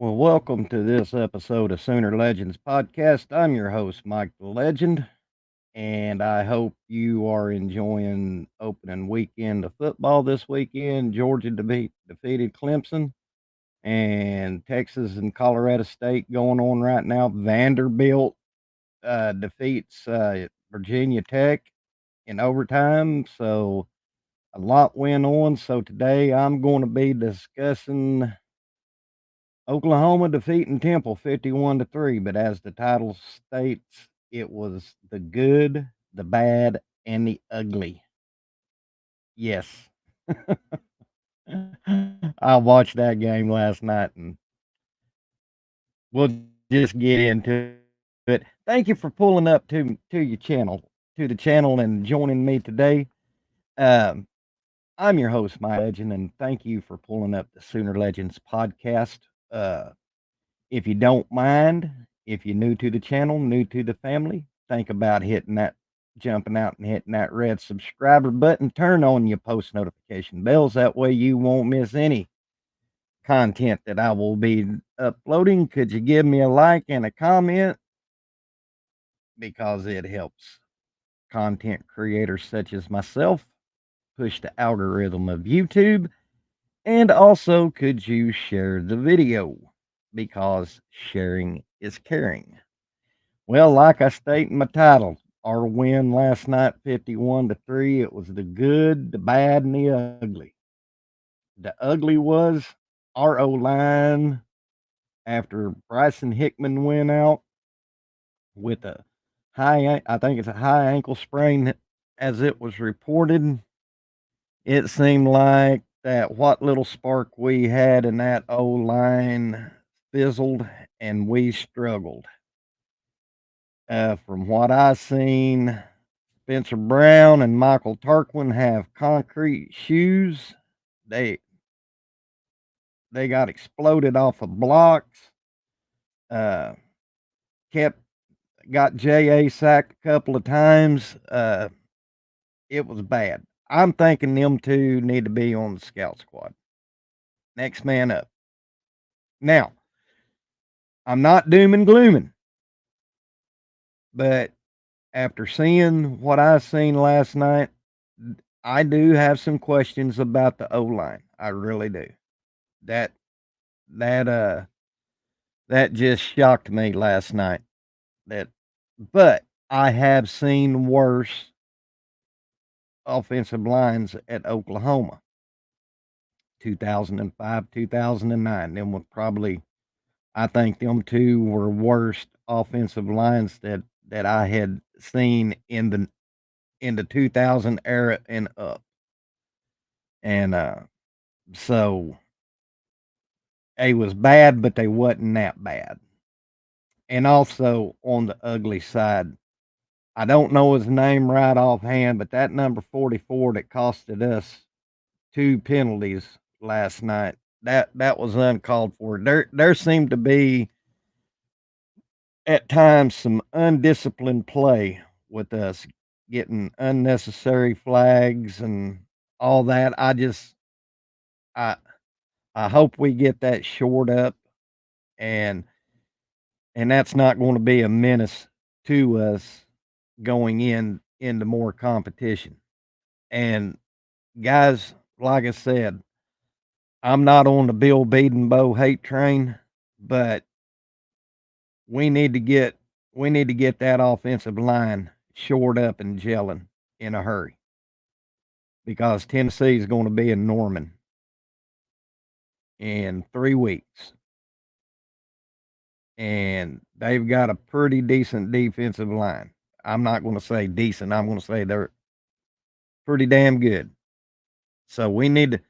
Well, welcome to this episode of Sooner Legends Podcast. I'm your host, Mike the Legend, and I hope you are enjoying opening weekend of football this weekend. Georgia defeated Clemson, and Texas and Colorado State going on right now. Vanderbilt defeats Virginia Tech in overtime, so a lot went on. So today I'm going to be discussing Oklahoma defeating Temple 51-3, but as the title states, it was the good, the bad, and the ugly. Yes. I watched that game last night and we'll just get into it. Thank you for pulling up to your channel, to the channel and joining me today. Um, I'm your host, My Legend, and thank you for pulling up the Sooner Legends podcast. Uh, If you don't mind, if you're new to the channel, new to the family, think about jumping out and hitting that red subscriber button. Turn on your post notification bells. That way you won't miss any content that I will be uploading. Could you give me a like and a comment? Because it helps content creators such as myself push the algorithm of YouTube. And also, could you share the video? Because sharing is caring. Well, like I state in my title, our win last night, 51-3. It was the good, the bad, and the ugly. The ugly was our O line after Bryson Hickman went out with I think it's a high ankle sprain, as it was reported. It seemed like that what little spark we had in that O line fizzled, and we struggled. From what I seen, Spencer Brown and Michael Tarquin have concrete shoes. They they got exploded off of blocks. Uh, kept got JA sacked a couple of times. It was bad. I'm thinking them two need to be on the scout squad. Next man up. Now, I'm not doom and glooming, but after seeing what I seen last night, I do have some questions about the O line. I really do. That that that just shocked me last night. That, but I have seen worse offensive lines at Oklahoma. 2005, 2009. Them were probably, I think them two were worst offensive lines that I had seen in the 2000 era and up. And so they was bad, but they wasn't that bad. And also on the ugly side, I don't know his name right offhand, but that number 44 that costed us two penalties last night, that was uncalled for. There seemed to be at times some undisciplined play with us, getting unnecessary flags and all that. I I hope we get that shored up, and that's not going to be a menace to us going into more competition. And guys, like I said, I'm not on the Bill Bedenbow hate train, but we need to get we need to get that offensive line shored up and gelling in a hurry, because Tennessee is going to be in Norman in 3 weeks, and they've got a pretty decent defensive line. I'm not going to say decent. I'm going to say they're pretty damn good. So we need to.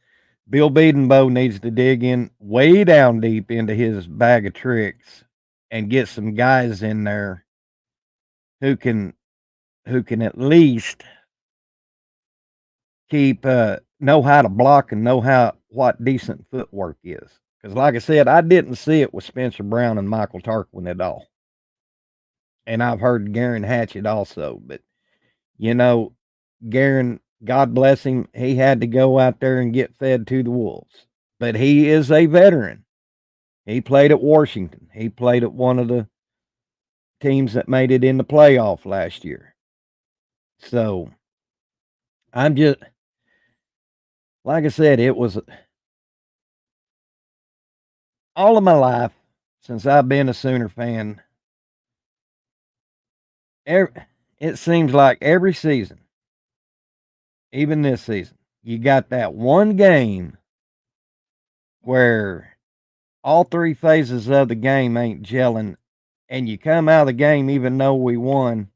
Bill Bedenbow needs to dig in way down deep into his bag of tricks and get some guys in there who can at least keep know how to block and know how what decent footwork is. Because, like I said, I didn't see it with Spencer Brown and Michael Tarquin at all, and I've heard Garen Hatchett also. But you know, Garen, God bless him, he had to go out there and get fed to the wolves. But he is a veteran. He played at Washington. He played at one of the teams that made it in the playoff last year. So I'm just like I said, it was all of my life since I've been a Sooner fan. Every, it seems like every season, even this season, you got that one game where all three phases of the game ain't gelling, and you come out of the game even though we won.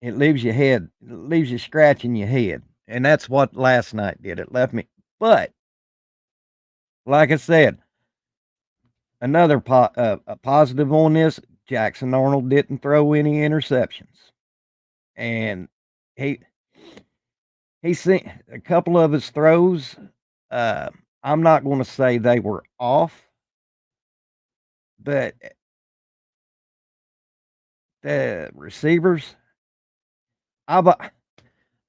It leaves you scratching your head, and that's what last night did. It left me, but like I said, another a positive on this: Jackson Arnold didn't throw any interceptions, and he he seen a couple of his throws. Uh, I'm not going to say they were off, but the receivers, I've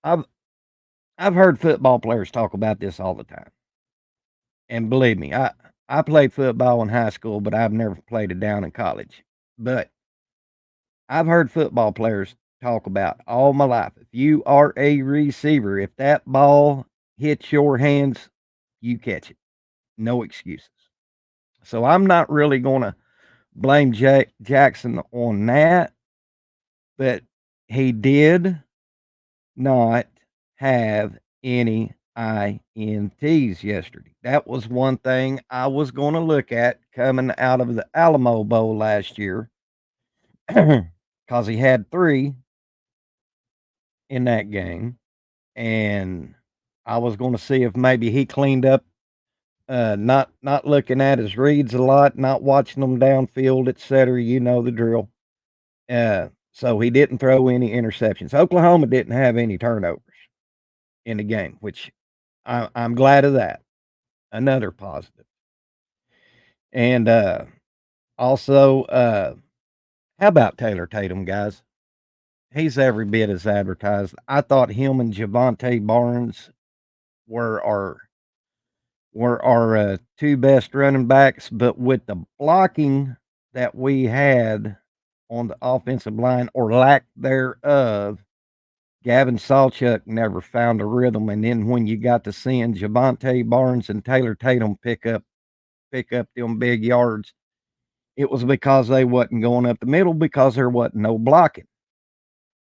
I've I've heard football players talk about this all the time, and believe me, I played football in high school, but I've never played it down in college. But I've heard football players talk about all my life. If you are a receiver, if that ball hits your hands, you catch it. No excuses. So I'm not really going to blame Jackson on that, but he did not have any INTs yesterday. That was one thing I was going to look at coming out of the Alamo Bowl last year because he had three in that game. And I was going to see if maybe he cleaned up, not looking at his reads a lot, not watching them downfield, etc. You know the drill. So he didn't throw any interceptions. Oklahoma didn't have any turnovers in the game, which I'm glad of that. Another positive. And also, how about Taylor Tatum, guys? He's every bit as advertised. I thought him and Javante Barnes were our two best running backs, but with the blocking that we had on the offensive line or lack thereof, Gavin Sawchuk never found a rhythm. And then when you got to seeing Javante Barnes and Taylor Tatum pick up them big yards, it was because they wasn't going up the middle because there wasn't no blocking.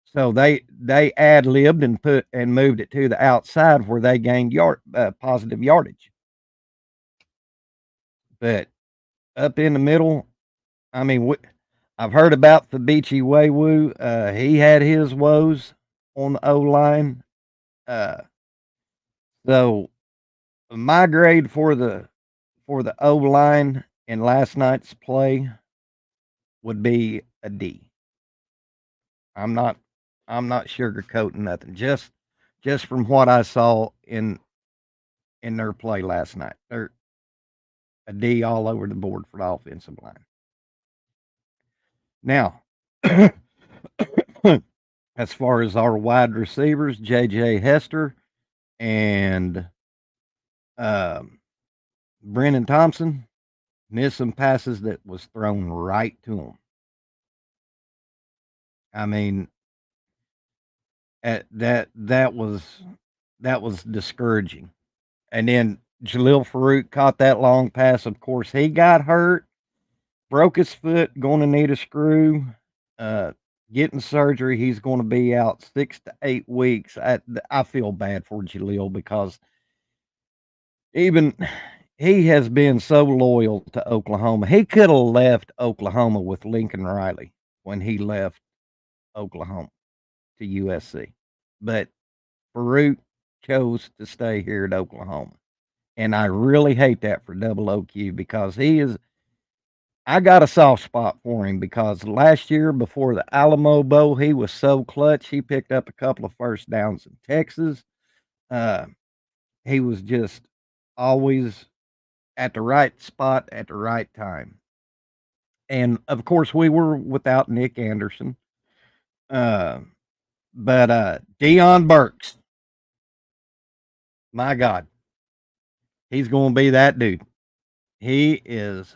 So they ad libbed and put and moved it to the outside where they gained positive yardage. But up in the middle, I mean, I've heard about Fabichi Waywoo. He had his woes on the O line. Uh, so my grade for the O line in last night's play would be a D. I'm not I'm not sugarcoating nothing. Just from what I saw in their play last night. They're a D all over the board for the offensive line. Now, as far as our wide receivers, JJ Hester and um, Brennan Thompson missed some passes that was thrown right to them. I mean, that was discouraging. And then Jalil Farouk caught that long pass. Of course, he got hurt, broke his foot, going to need a screw, uh, getting surgery. He's going to be out 6 to 8 weeks. I feel bad for Jalil because even he has been so loyal to Oklahoma. He could have left Oklahoma with Lincoln Riley when he left Oklahoma to USC, but Farouk chose to stay here at Oklahoma. And I really hate that for Double OQ because he is. I got a soft spot for him because last year before the Alamo Bowl, he was so clutch. He picked up a couple of first downs in Texas. Uh, he was just always at the right spot at the right time. And of course, we were without Nick Anderson. Uh, but Deion Burks, my God, he's going to be that dude. He is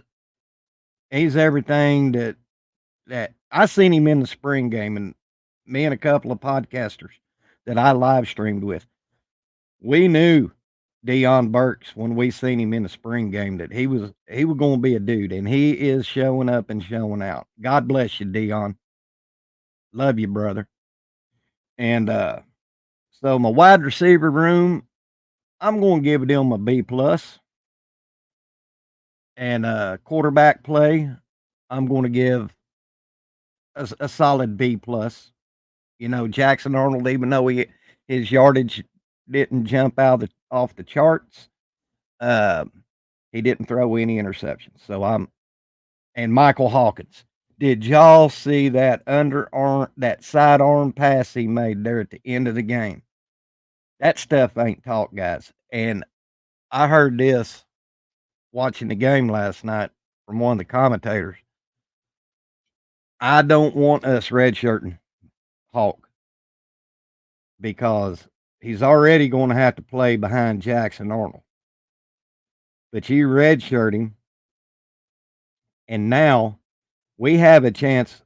He's everything that I seen him in the spring game, and me and a couple of podcasters that I live streamed with, we knew Deion Burks when we seen him in the spring game that he was going to be a dude, and he is showing up and showing out. God bless you, Deion. Love you, brother. And so my wide receiver room, I'm going to give them a B plus, and quarterback play, I'm going to give a solid B plus. You know, Jackson Arnold, even though his yardage didn't jump off the charts, um, he didn't throw any interceptions. So and Michael Hawkins. Did y'all see that sidearm pass he made there at the end of the game? That stuff ain't taught, guys. And I heard this watching the game last night from one of the commentators. I don't want us redshirting Hawk because he's already going to have to play behind Jackson Arnold. But you redshirt him, and now we have a chance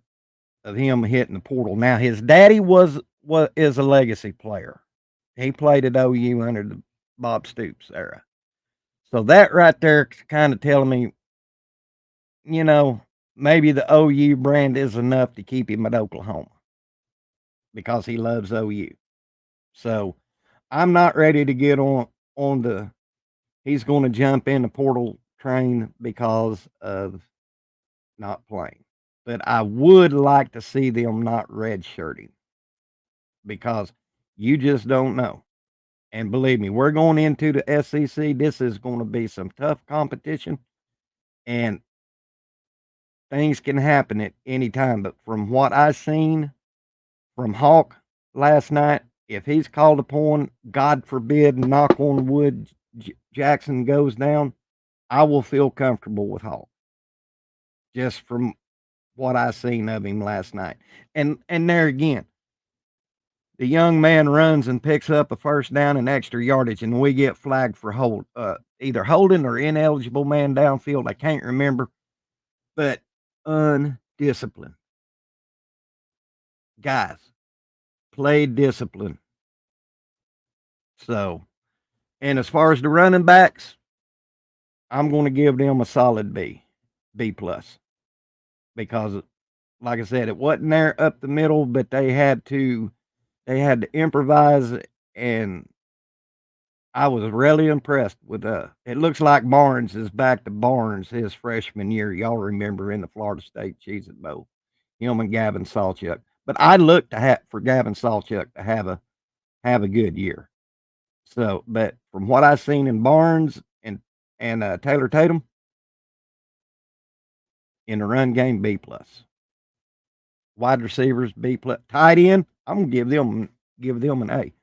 of him hitting the portal. Now his daddy is a legacy player. He played at OU under the Bob Stoops era. So that right there kind of telling me, you know, maybe the OU brand is enough to keep him at Oklahoma because he loves OU. So I'm not ready to get on the he's going to jump in the portal train because of not playing. But I would like to see them not redshirting because you just don't know. And believe me, we're going into the SEC. This is going to be some tough competition, and things can happen at any time. But from what I seen from Hawk last night, if he's called upon, God forbid, knock on wood, Jackson goes down, I will feel comfortable with Hawk just from what I seen of him last night. And there again, the young man runs and picks up a first down and extra yardage, and we get flagged for either holding or ineligible man downfield. I can't remember, but undisciplined guys play discipline. So, and as far as the running backs, I'm going to give them a solid B plus, because, like I said, it wasn't there up the middle, but they had to improvise, and I was really impressed with it looks like Barnes is back to Barnes his freshman year. Y'all remember in the Florida State Cheez-It Bowl, him and Gavin Sawchuk. But I look for Gavin Sawchuk to have a good year. So, but from what I've seen in Barnes and Taylor Tatum in the run game, B plus. Wide receivers, B plus. Tight end, I'm gonna give them an A.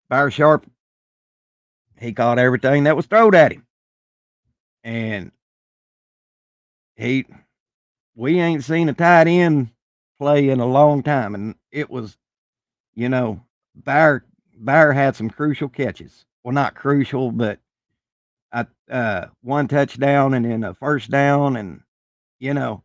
Byron Sharp, he caught everything that was thrown at him, and he we ain't seen a tight end play in a long time, and it was, you know, Bear had some crucial catches. Well, not crucial, but one touchdown and then a first down, and you know,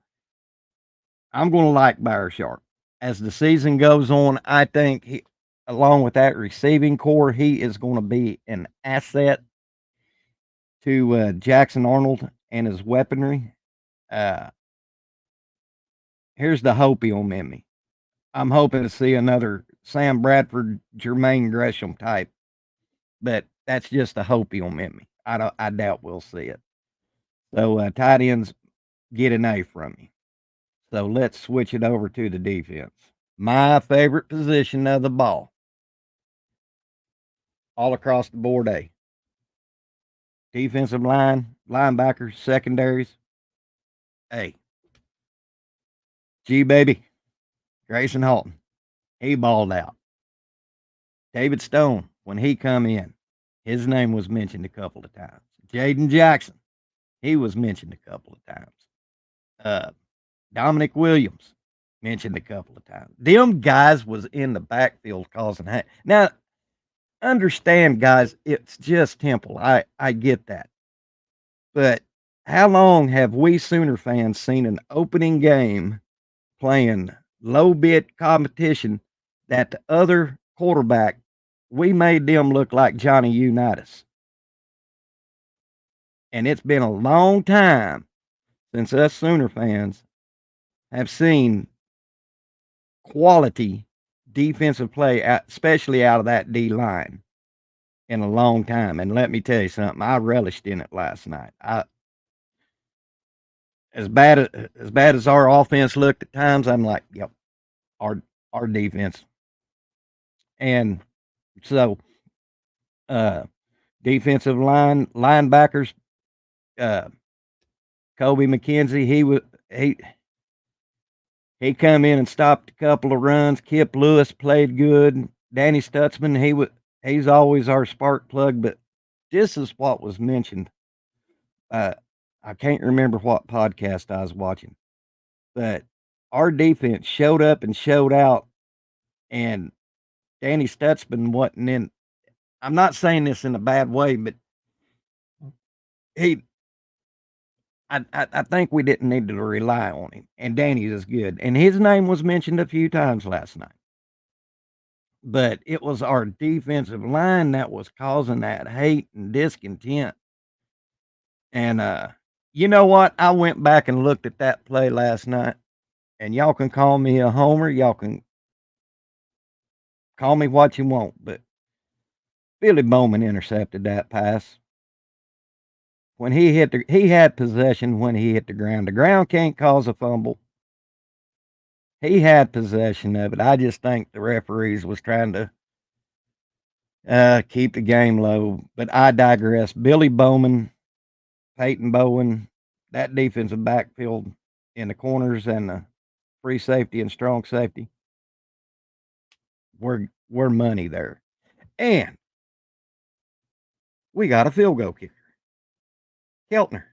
I'm going to like Bear Sharp as the season goes on. I think along with that receiving core, he is going to be an asset to Jackson Arnold and his weaponry. Uh, Here's the hopium in me. I'm hoping to see another Sam Bradford, Jermaine Gresham type, but that's just a hopium in me. I doubt we'll see it. So tight ends get an A from me. So let's switch it over to the defense. My favorite position of the ball, all across the board. A defensive line, linebackers, secondaries. A G baby, Grayson Halton. He balled out. David Stone, when he come in, his name was mentioned a couple of times. Jaden Jackson, he was mentioned a couple of times. Uh, Dominic Williams, mentioned a couple of times. Them guys was in the backfield causing now, understand, guys, it's just Temple. I get that. But how long have we Sooner fans seen an opening game playing low bid competition that the other quarterback, we made them look like Johnny Unitas? And it's been a long time since us Sooner fans have seen quality defensive play, especially out of that D line, in a long time. And let me tell you something, I relished in it last night. As bad as our offense looked at times, I'm like, yep, our our defense. And so, uh, defensive linebackers, uh, Kobe McKenzie, he he come in and stopped a couple of runs. Kip Lewis played good. Danny Stutzman, he's always our spark plug. But this is what was mentioned. Uh, I can't remember what podcast I was watching, but our defense showed up and showed out, and Danny Stutzman wasn't in. I'm not saying this in a bad way, but he I think we didn't need to rely on him, and Danny is good, and his name was mentioned a few times last night. But it was our defensive line that was causing that hate and discontent. And you know what? I went back and looked at that play last night, and y'all can call me a homer, y'all can call me what you want, but Billy Bowman intercepted that pass. When he had possession when he hit the ground. The ground can't cause a fumble. He had possession of it. I just think the referees was trying to keep the game low. But I digress. Billy Bowman, Peyton Bowen, that defensive backfield in the corners and the free safety and strong safety, we're money there. And we got a field goal kicker, Keltner.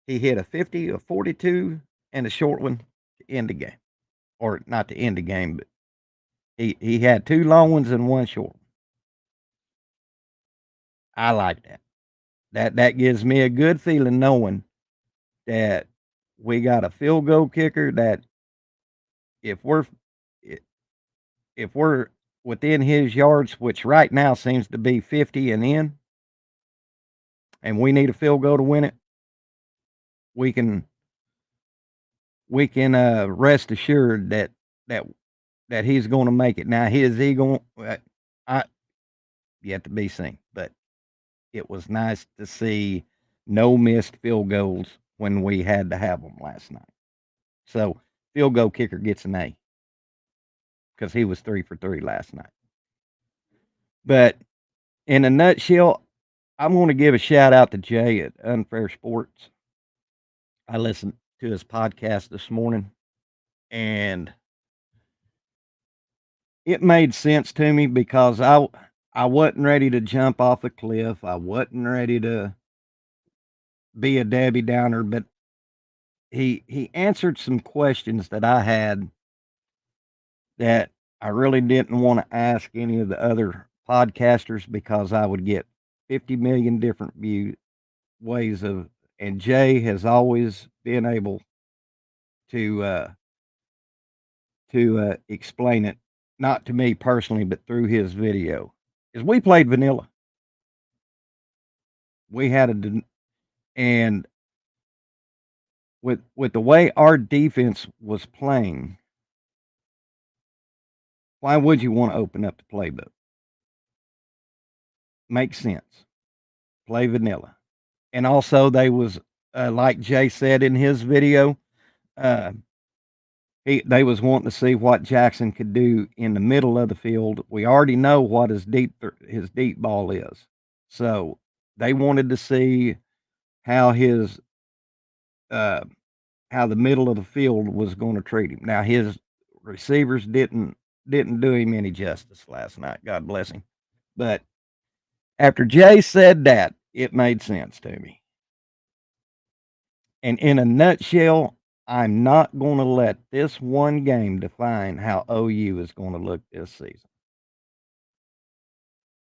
He hit a 50, a 42, and a short one to end the game. Or not to end the game, but he had two long ones and one short. I like that. That gives me a good feeling knowing that we got a field goal kicker that if we're if we're within his yards, which right now seems to be 50 and in, and we need a field goal to win it, we can rest assured that that he's going to make it. Now, his ego, I yet to be seen, but it was nice to see no missed field goals when we had to have them last night. So, field goal kicker gets an A because he was 3 for 3 last night. But in a nutshell, I'm going to give a shout out to Jay at Unfair Sports. I listened to his podcast this morning, and it made sense to me because I wasn't ready to jump off a cliff. I wasn't ready to be a Debbie Downer, but he answered some questions that I had that I really didn't want to ask any of the other podcasters because I would get 50 million different ways of. And Jay has always been able to explain it, not to me personally, but through his video. Is we played vanilla. We had and with the way our defense was playing, why would you want to open up the playbook? Makes sense. Play vanilla. And also, they was like Jay said in his video, uh, they was wanting to see what Jackson could do in the middle of the field. We already know what his deep ball is, so they wanted to see how his uh, how the middle of the field was going to treat him. Now his receivers didn't do him any justice last night. God bless him. But after Jay said that, it made sense to me. And in a nutshell, I'm not going to let this one game define how OU is going to look this season.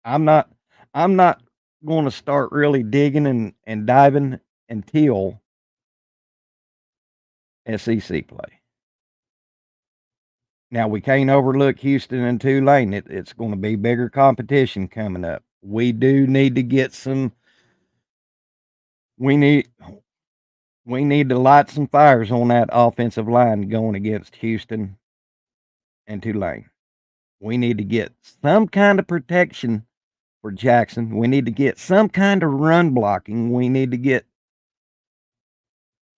I'm not I'm not gonna start really digging and diving until SEC play. Now we can't overlook Houston and Tulane. It's gonna be bigger competition coming up. We do need to get some we need we need to light some fires on that offensive line going against Houston and Tulane. We need to get some kind of protection for Jackson. We need to get some kind of run blocking. We need to get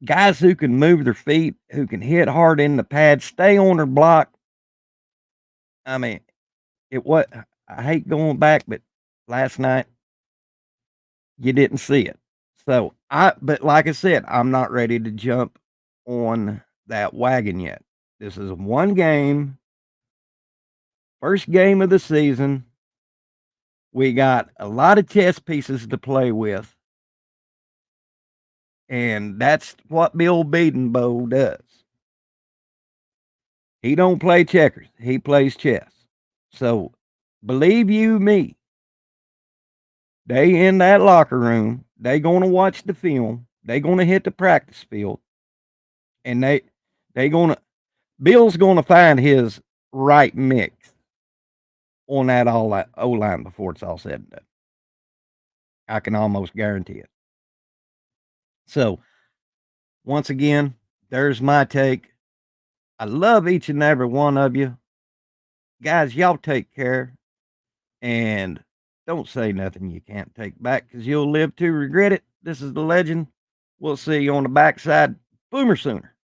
guys who can move their feet, who can hit hard in the pad, stay on their block. I mean, it what I hate going back, but last night you didn't see it. But like I said, I'm not ready to jump on that wagon yet. This is one game, first game of the season. We got a lot of chess pieces to play with, and that's what Bill Bedenbow does. He don't play checkers, he plays chess. So, believe you me, they in that locker room, they gonna watch the film, they gonna hit the practice field, and they gonna Bill's gonna find his right mix on that all that O line before it's all said and done. I can almost guarantee it. So once again, there's my take. I love each and every one of you. Guys, y'all take care and don't say nothing you can't take back because you'll live to regret it. This is the legend. We'll see you on the backside. Boomer sooner.